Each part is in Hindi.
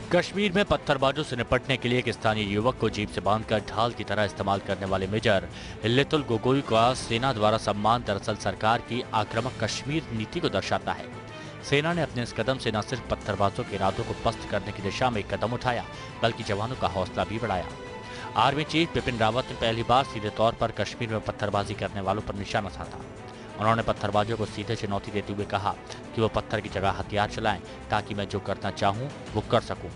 कश्मीर में पत्थरबाजों से निपटने के लिए एक स्थानीय युवक को जीप से बांधकर ढाल की तरह इस्तेमाल करने वाले मेजर लितुल गोगोई का सेना द्वारा सम्मान दरअसल सरकार की आक्रामक कश्मीर नीति को दर्शाता है। सेना ने अपने इस कदम से न सिर्फ पत्थरबाजों के इरादों को पस्त करने की दिशा में एक कदम उठाया, बल्कि जवानों का हौसला भी बढ़ाया। आर्मी चीफ बिपिन रावत ने पहली बार सीधे तौर पर कश्मीर में पत्थरबाजी करने वालों पर निशाना साधा। उन्होंने पत्थरबाजों को सीधे चुनौती देते हुए कहा कि वो पत्थर की जगह हथियार चलाएं ताकि मैं जो करना चाहूं वो कर सकूं।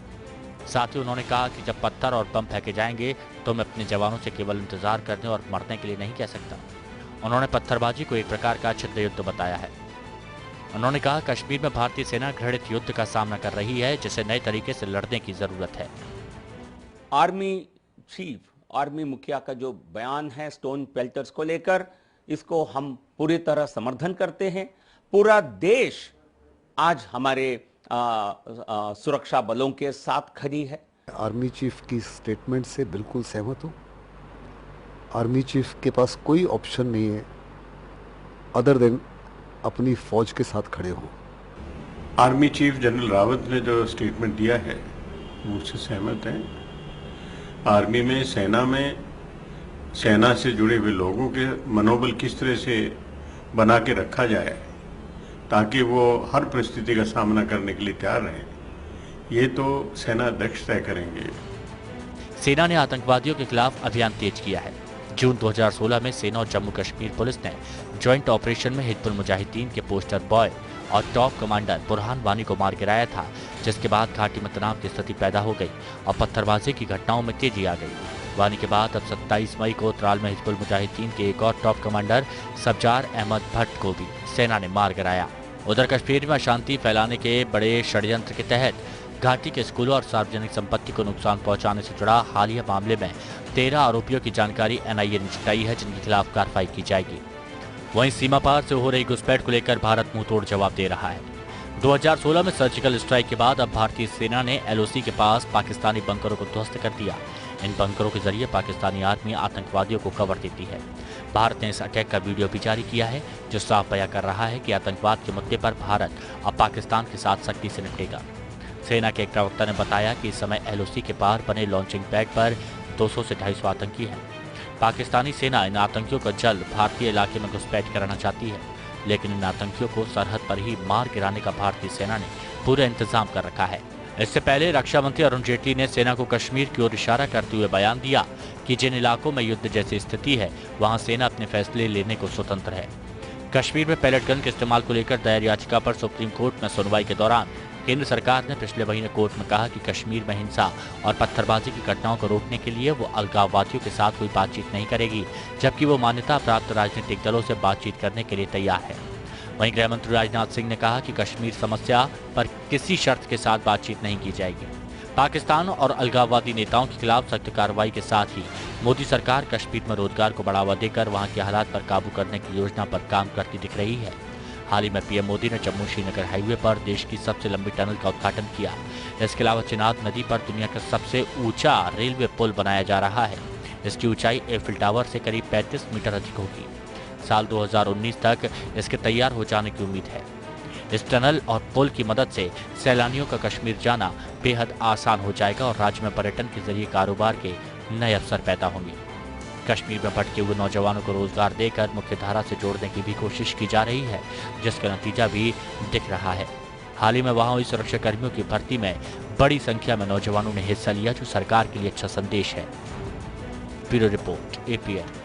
साथ ही उन्होंने कहा कि जब पत्थर और बम फेंके जाएंगे तो मैं अपने जवानों से केवल इंतजार करने और मरने के लिए नहीं कह सकता। उन्होंने पत्थरबाजी को एक प्रकार का छिद्र युद्ध बताया है। उन्होंने कहा कश्मीर में भारतीय सेना घृणित युद्ध का सामना कर रही है, जिसे नए तरीके से लड़ने की जरूरत है। आर्मी चीफ, आर्मी मुखिया का जो बयान है स्टोन पेल्टर्स को लेकर, इसको हम पूरी तरह समर्थन करते हैं। पूरा देश आज हमारे सुरक्षा बलों के साथ खड़ी है। आर्मी चीफ की स्टेटमेंट से बिल्कुल सहमत हूँ। आर्मी चीफ के पास कोई ऑप्शन नहीं है अदर देन अपनी फौज के साथ खड़े हों। आर्मी चीफ जनरल रावत ने जो स्टेटमेंट दिया है वो उससे सहमत हैं। आर्मी में सेना से जुड़े हुए लोगों के मनोबल किस तरह से बना के रखा जाए ताकि वो हर परिस्थिति का सामना करने के लिए तैयार रहें, ये तो सेना अध्यक्ष तय करेंगे। सेना ने आतंकवादियों के खिलाफ अभियान तेज किया है। जून 2016 में सेना और जम्मू कश्मीर पुलिस ने ज्वाइंट ऑपरेशन में हिजबुल मुजाहिदीन के पोस्टर बॉय और टॉप कमांडर बुरहान वानी को मार गिराया था, जिसके बाद घाटी में तनाव की स्थिति पैदा हो गई और पत्थरबाजी की घटनाओं में तेजी आ गई। वानी के बाद अब 27 मई को त्राल में हिजबुल मुजाहिदीन के एक और टॉप कमांडर सब्जार अहमद भट्ट को भी सेना ने मार गिराया। उधर कश्मीर में अशांति फैलाने के बड़े षड्यंत्र के तहत घाटी के स्कूलों और सार्वजनिक संपत्ति को नुकसान पहुंचाने से जुड़ा हालिया मामले में 13 आरोपियों की जानकारी एनआईए ने जुटाई है, जिनके खिलाफ कार्रवाई की जाएगी। वहीं सीमा पार से हो रही घुसपैठ को लेकर भारत मुंहतोड़ जवाब दे रहा है। 2016 में सर्जिकल स्ट्राइक के बाद अब भारतीय सेना ने एलओसी के पास पाकिस्तानी बंकरों को ध्वस्त कर दिया। इन बंकरों के जरिए पाकिस्तानी आर्मी आतंकवादियों को कवर देती है। भारत ने इस अटैक का वीडियो भी जारी किया है, जो साफ बयां कर रहा है कि आतंकवाद के मुद्दे पर भारत अब पाकिस्तान के साथ सख्ती से निपटेगा। सेना के एक प्रवक्ता ने बताया कि इस समय एलओसी के पार बने लॉन्चिंग पैड पर 200 से 250 आतंकी हैं। पाकिस्तानी सेना इन आतंकियों को जल्द भारतीय इलाके में घुसपैठ कराना चाहती है, लेकिन इन आतंकियों को सरहद पर ही मार गिराने का भारतीय सेना ने पूरा इंतजाम कर रखा है। इससे पहले रक्षा मंत्री अरुण जेटली ने सेना को कश्मीर की ओर इशारा करते हुए बयान दिया कि जिन इलाकों में युद्ध जैसी स्थिति है वहां सेना अपने फैसले लेने को स्वतंत्र है। कश्मीर में पैलेट गन के इस्तेमाल को लेकर दायर याचिका पर सुप्रीम कोर्ट में सुनवाई के दौरान केंद्र सरकार ने पिछले महीने कोर्ट में कहा कि कश्मीर में हिंसा और पत्थरबाजी की घटनाओं को रोकने के लिए वो अलगाववादियों के साथ कोई बातचीत नहीं करेगी, जबकि वो मान्यता प्राप्त राजनीतिक दलों से बातचीत करने के लिए तैयार है। वहीं गृह मंत्री राजनाथ सिंह ने कहा कि कश्मीर समस्या पर किसी शर्त के साथ बातचीत नहीं की जाएगी। पाकिस्तान और अलगाववादी नेताओं के खिलाफ सख्त कार्रवाई के साथ ही मोदी सरकार कश्मीर में रोजगार को बढ़ावा देकर वहां के हालात पर काबू करने की योजना पर काम करती दिख रही है। हाल ही में पीएम मोदी ने जम्मू श्रीनगर हाईवे पर देश की सबसे लंबी टनल का उद्घाटन किया। इसके अलावा चिनाब नदी पर दुनिया का सबसे ऊंचा रेलवे पुल बनाया जा रहा है। इसकी ऊंचाई एफिल टावर से करीब 35 मीटर अधिक होगी। साल 2019 तक इसके तैयार हो जाने की उम्मीद है। इस टनल और पुल की मदद से सैलानियों का कश्मीर जाना बेहद आसान हो जाएगा और राज्य में पर्यटन के जरिए कारोबार के नए अवसर पैदा होंगे। कश्मीर में भटके हुए नौजवानों को रोजगार देकर मुख्यधारा से जोड़ने की भी कोशिश की जा रही है, जिसका नतीजा भी दिख रहा है। हाल ही में वहां हुई सुरक्षा कर्मियों की भर्ती में बड़ी संख्या में नौजवानों ने हिस्सा लिया, जो सरकार के लिए अच्छा संदेश है। Bureau report, APN.